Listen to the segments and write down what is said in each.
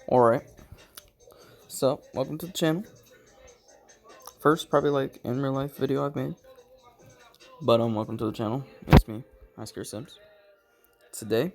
Alright, so welcome to the channel. First, probably like in real life video I've made. But welcome to the channel. It's me, Iscaresimps. Today,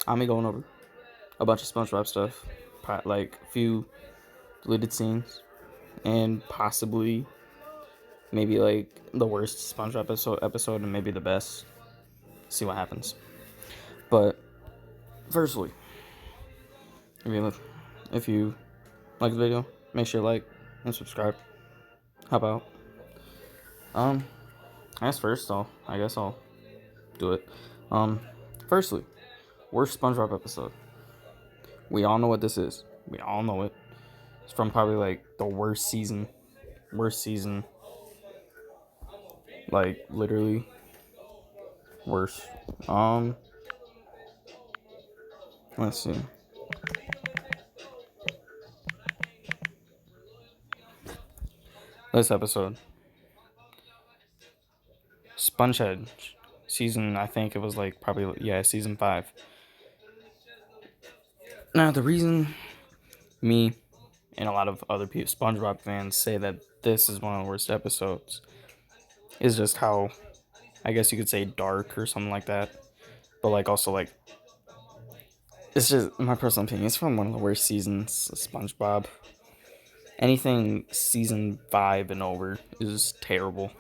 I'm going over a bunch of SpongeBob stuff, like a few deleted scenes, and possibly maybe like the worst SpongeBob episode and maybe the best. See what happens. But firstly, if you like the video, make sure you like and subscribe. How about I guess I'll do it. Firstly, worst SpongeBob episode. We all know what this is. We all know it. It's from probably like the worst season. Like literally worst. Let's see. This episode, SpongeHead, season. I think it was like probably season 5. Now the reason me and a lot of other people, SpongeBob fans, say that this is one of the worst episodes is just how, I guess you could say, dark or something like that. But like also like, it's just my personal opinion. It's from one of the worst seasons of SpongeBob. Anything season 5 and over is terrible.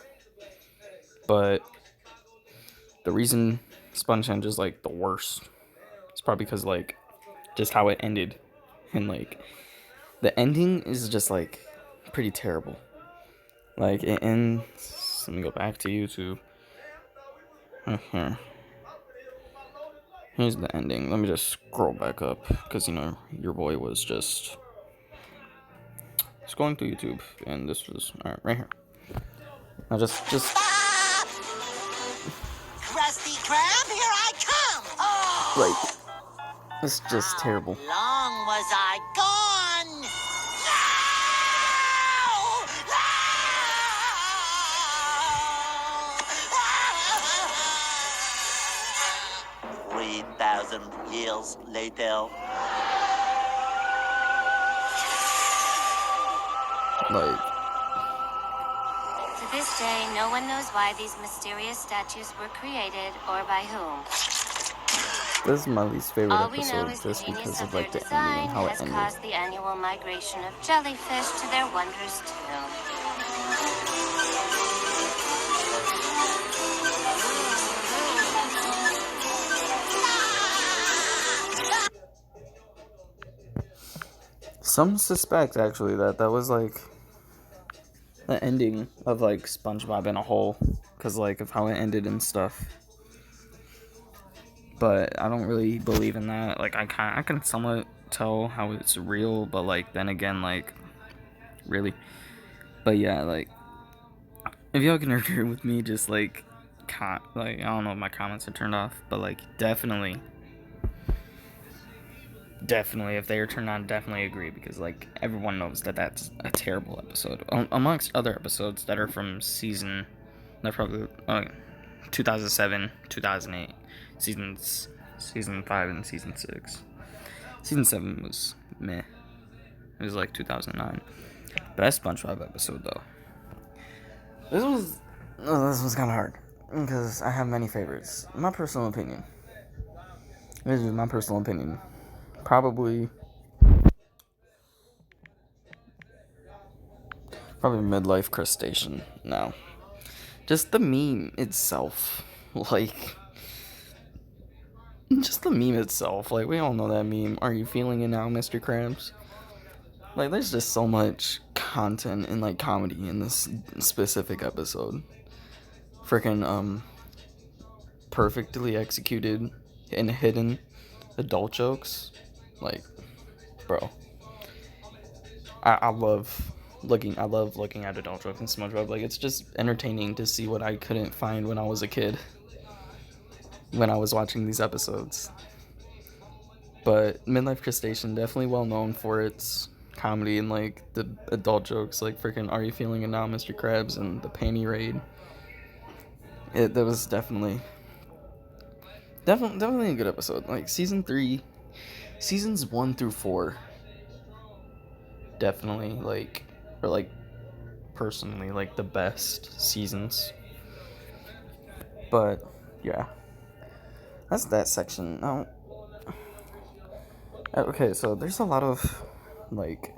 But the reason SpongeHound is like the worst is probably because like just how it ended, and like the ending is just like pretty terrible. Like it ends. Let me go back to YouTube. Here's the ending. Let me just scroll back up because your boy was just scrolling through YouTube, and this was right here. Now just Krusty Krab, here I come! Oh! like it's just terrible. How long was I gone? No! 3,000 years later. Like, to this day, no one knows why these mysterious statues were created or by whom. this is my least favorite All we know episode is the just genius because of of their like the ending design and how it has ended. caused the annual migration of jellyfish to their wondrous tomb. Some suspect actually that was like the ending of like SpongeBob in a whole, because like of how it ended and stuff. But I don't really believe in that. Like I can somewhat tell how it's real, but like then again, like really. But yeah, like if y'all can agree with me, just like I don't know if my comments are turned off, but like definitely if they are turned on, definitely agree, because like everyone knows that that's a terrible episode, amongst other episodes that are from season, they're probably 2007, 2008 season 5 and season 6. Season 7 was meh. It was like 2009. Best SpongeBob episode though, this was kind of hard because I have many favorites. My personal opinion, probably midlife crustacean. Now, just the meme itself, like we all know that meme. Are you feeling it now, Mr. Krabs? Like, there's just so much content and like comedy in this specific episode. Freaking perfectly executed and hidden adult jokes. Like, bro, I love looking at adult jokes in SpongeBob. Like, it's just entertaining to see what I couldn't find when I was a kid, when I was watching these episodes. But Midlife Crustacean, definitely well known for its comedy and like the adult jokes, like freaking "Are you feeling it now, Mr. Krabs?" and the panty raid. That was definitely a good episode. Like season 3 seasons 1 through 4 definitely like are like personally like the best seasons. But yeah, that's that section. Now, okay, so there's a lot of like.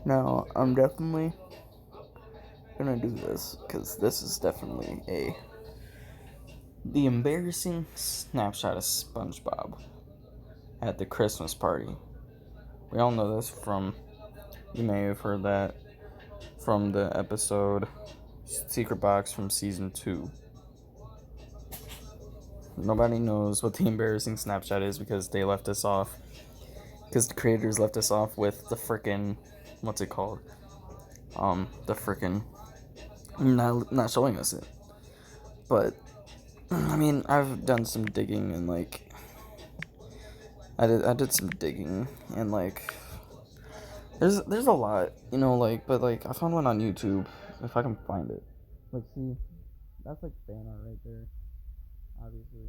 Now I'm definitely gonna do this because this is definitely the embarrassing snapshot of SpongeBob at the Christmas party. We all know this from, you may have heard that from the episode Secret Box from season 2. Nobody knows what the embarrassing snapshot is because they left us off. Because the creators left us off with the frickin', what's it called? The frickin', not showing us it. But I mean, I've done some digging and like, I did some digging and like, there's a lot, you know, like, but like I found one on YouTube if I can find it. Like, see, that's like fan art right there, obviously.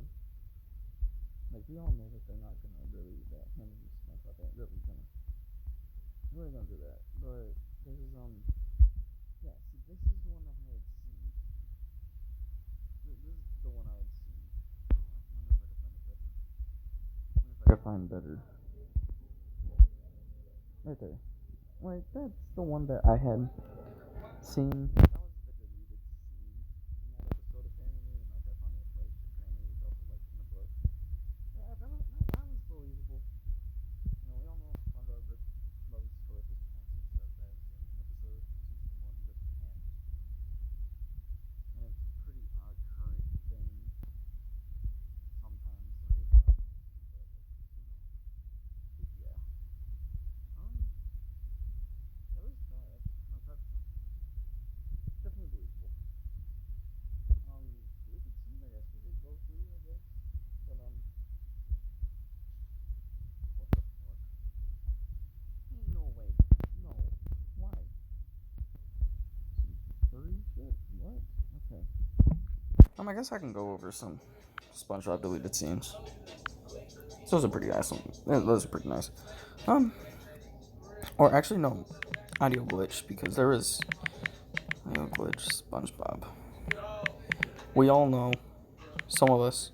Like, we all know that they're not gonna really, that him and SpongeBob ain't really gonna do that. But this is yeah, see, this is the one that I had seen. This is the one I had seen. I wonder if I can find better. Right there. Like, that's the one that I had seen. That was the deleted scene in that episode, apparently, and like I found it like apparently it was also like in the book. Yeah, that was believable. You know, we all know SpongeBob loves to collect his pants and stuff as in an episode from season 1 with pants. And it's a pretty occurring thing sometimes. Like, it's not, but, yeah. That was bad. No, that's definitely believable. We could see, I guess, we could go through, I guess. But, what the fuck? No way. No. Why? Furry shit? What? Okay. I guess I can go over some SpongeBob deleted scenes. Those are pretty awesome. Those are pretty nice. Or actually, no. Audio glitch, because there is audio glitch SpongeBob. We all know, some of us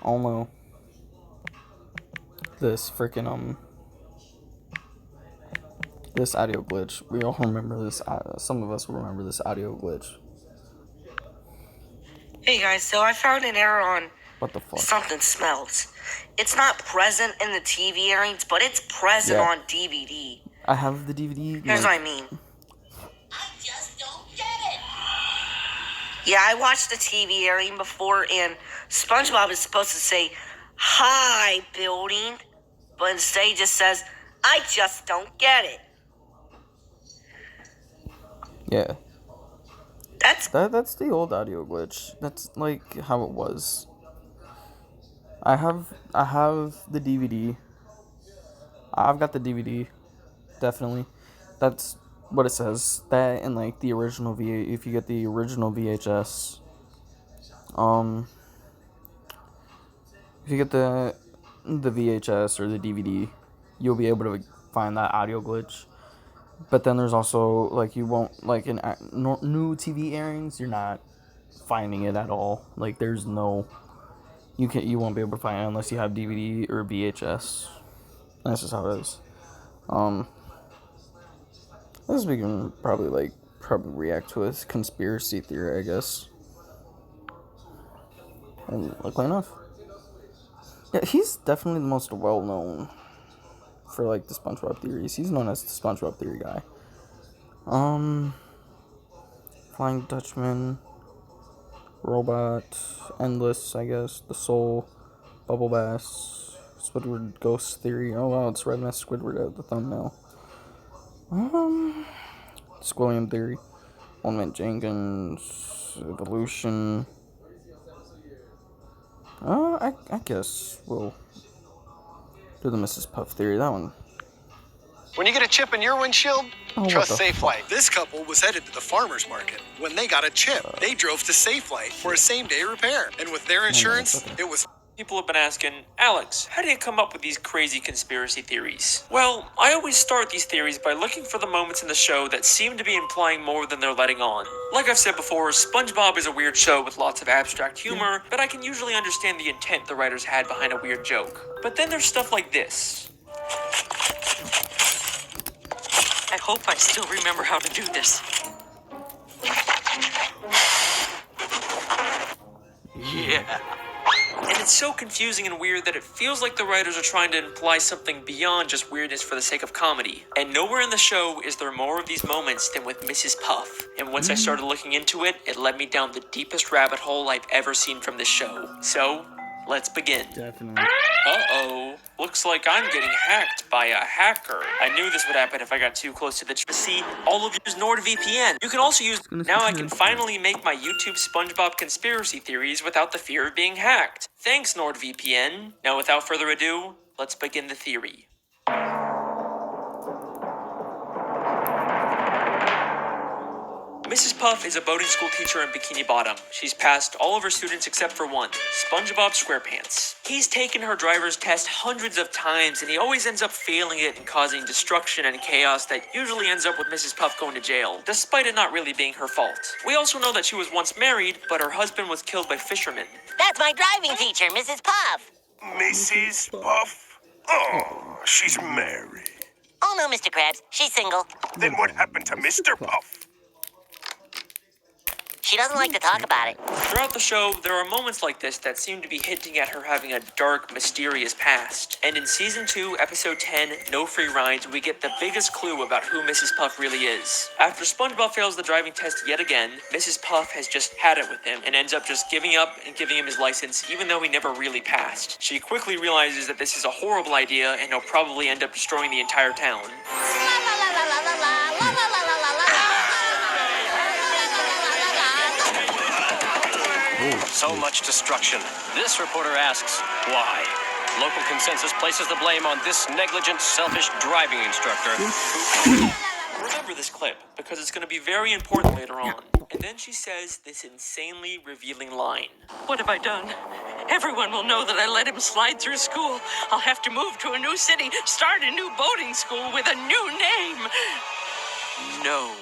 all know this freaking this audio glitch. We all remember this. Some of us remember this audio glitch. Hey guys, so I found an error on What the fuck? Something Smells. It's not present in the TV airings, but it's present on DVD. I have the DVD. Here's what I mean. I just don't get it. Yeah, I watched the TV airing before, and SpongeBob is supposed to say, "Hi, building," but instead he just says, "I just don't get it." Yeah. That's the old audio glitch. That's like how it was. I have the DVD. I've got the DVD, definitely. That's what it says. That and like the original if you get the original VHS, if you get the VHS or the DVD, you'll be able to find that audio glitch. But then there's also like you won't like in new TV airings, you're not finding it at all. Like there's no, you won't be able to find it unless you have DVD or VHS. That's just how it is. This we can probably react to a conspiracy theory, I guess. And luckily enough, yeah, he's definitely the most well known for like the SpongeBob theories. He's known as the SpongeBob theory guy. Flying Dutchman, Robot, Endless, I guess, The Soul, Bubble Bass, Squidward Ghost Theory. Oh wow, it's Red Mask Squidward at the thumbnail. Squilliam Theory, One Man Jenkins, Evolution. I guess we'll do the Mrs. Puff Theory. That one. When you get a chip in your windshield, trust SafeLight. This couple was headed to the farmer's market. When they got a chip, they drove to SafeLight for a same-day repair. And with their insurance, it was... People have been asking, Alex, how do you come up with these crazy conspiracy theories? Well, I always start these theories by looking for the moments in the show that seem to be implying more than they're letting on. Like I've said before, SpongeBob is a weird show with lots of abstract humor, but I can usually understand the intent the writers had behind a weird joke. But then there's stuff like this. I hope I still remember how to do this. Yeah. And it's so confusing and weird that it feels like the writers are trying to imply something beyond just weirdness for the sake of comedy. And nowhere in the show is there more of these moments than with Mrs. Puff. And once I started looking into it, it led me down the deepest rabbit hole I've ever seen from this show. So, let's begin. Definitely. Uh-oh. Looks like I'm getting hacked by a hacker. I knew this would happen if I got too close to the See, all of you use NordVPN. You can also use... Now I can finally make my YouTube SpongeBob conspiracy theories without the fear of being hacked. Thanks, NordVPN. Now, without further ado, let's begin the theory. Mrs. Puff is a boarding school teacher in Bikini Bottom. She's passed all of her students except for one, SpongeBob SquarePants. He's taken her driver's test hundreds of times, and he always ends up failing it and causing destruction and chaos that usually ends up with Mrs. Puff going to jail, despite it not really being her fault. We also know that she was once married, but her husband was killed by fishermen. That's my driving teacher, Mrs. Puff. Mrs. Puff? Oh, she's married. Oh, no, Mr. Krabs. She's single. Then what happened to Mr. Puff? She doesn't like to talk about it. Throughout the show, there are moments like this that seem to be hinting at her having a dark, mysterious past. And in Season 2, Episode 10, No Free Rides, we get the biggest clue about who Mrs. Puff really is. After SpongeBob fails the driving test yet again, Mrs. Puff has just had it with him and ends up just giving up and giving him his license even though he never really passed. She quickly realizes that this is a horrible idea and he'll probably end up destroying the entire town. So much destruction. This reporter asks, why? Local consensus places the blame on this negligent, selfish driving instructor. Remember this clip, because it's going to be very important later on. And then she says this insanely revealing line. What have I done? Everyone will know that I let him slide through school. I'll have to move to a new city, start a new boating school with a new name. No.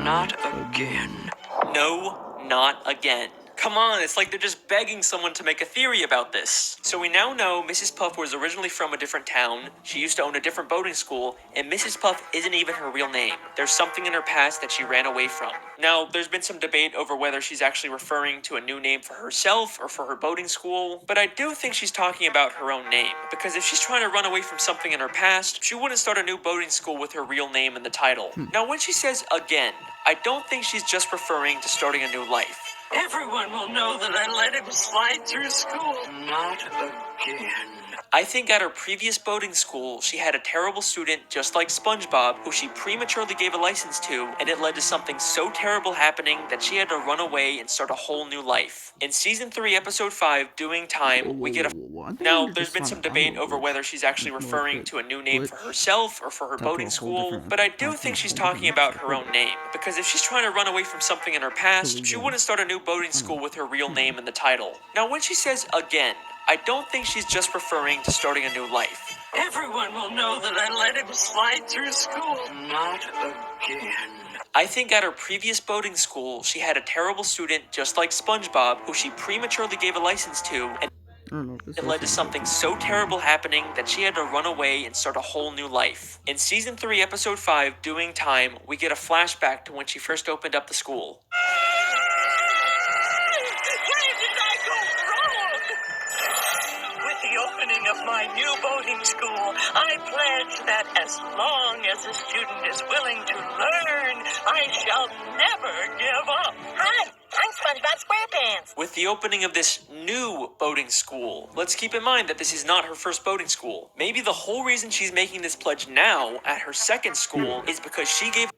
Not again. No, not again. Come on, it's like they're just begging someone to make a theory about this. So we now know Mrs. Puff was originally from a different town, she used to own a different boating school, and Mrs. Puff isn't even her real name. There's something in her past that she ran away from. Now, there's been some debate over whether she's actually referring to a new name for herself or for her boating school, but I do think she's talking about her own name, because if she's trying to run away from something in her past, she wouldn't start a new boating school with her real name in the title. Now, when she says again, I don't think she's just referring to starting a new life. Everyone will know that I let him slide through school. Not again. I think at her previous boating school, she had a terrible student just like SpongeBob who she prematurely gave a license to, and it led to something so terrible happening that she had to run away and start a whole new life. In Season 3, Episode 5, Doing Time, we get a... Now, there's been some debate over whether she's actually referring to a new name for herself or for her boating school, but I do think she's talking about her own name, because if she's trying to run away from something in her past, she wouldn't start a new boating school with her real name in the title. Now, when she says again, I don't think she's just referring to starting a new life. Everyone will know that I let him slide through school. Not again. I think at her previous boating school, she had a terrible student just like SpongeBob who she prematurely gave a license to, and it led to something so terrible happening that she had to run away and start a whole new life. In Season 3, Episode 5, Doing Time, we get a flashback to when she first opened up the school. Of my new boating school, I pledge that as long as the student is willing to learn, I shall never give up. Hi, I'm SpongeBob SquarePants. With the opening of this new boating school, let's keep in mind that this is not her first boating school. Maybe the whole reason she's making this pledge now at her second school is because she gave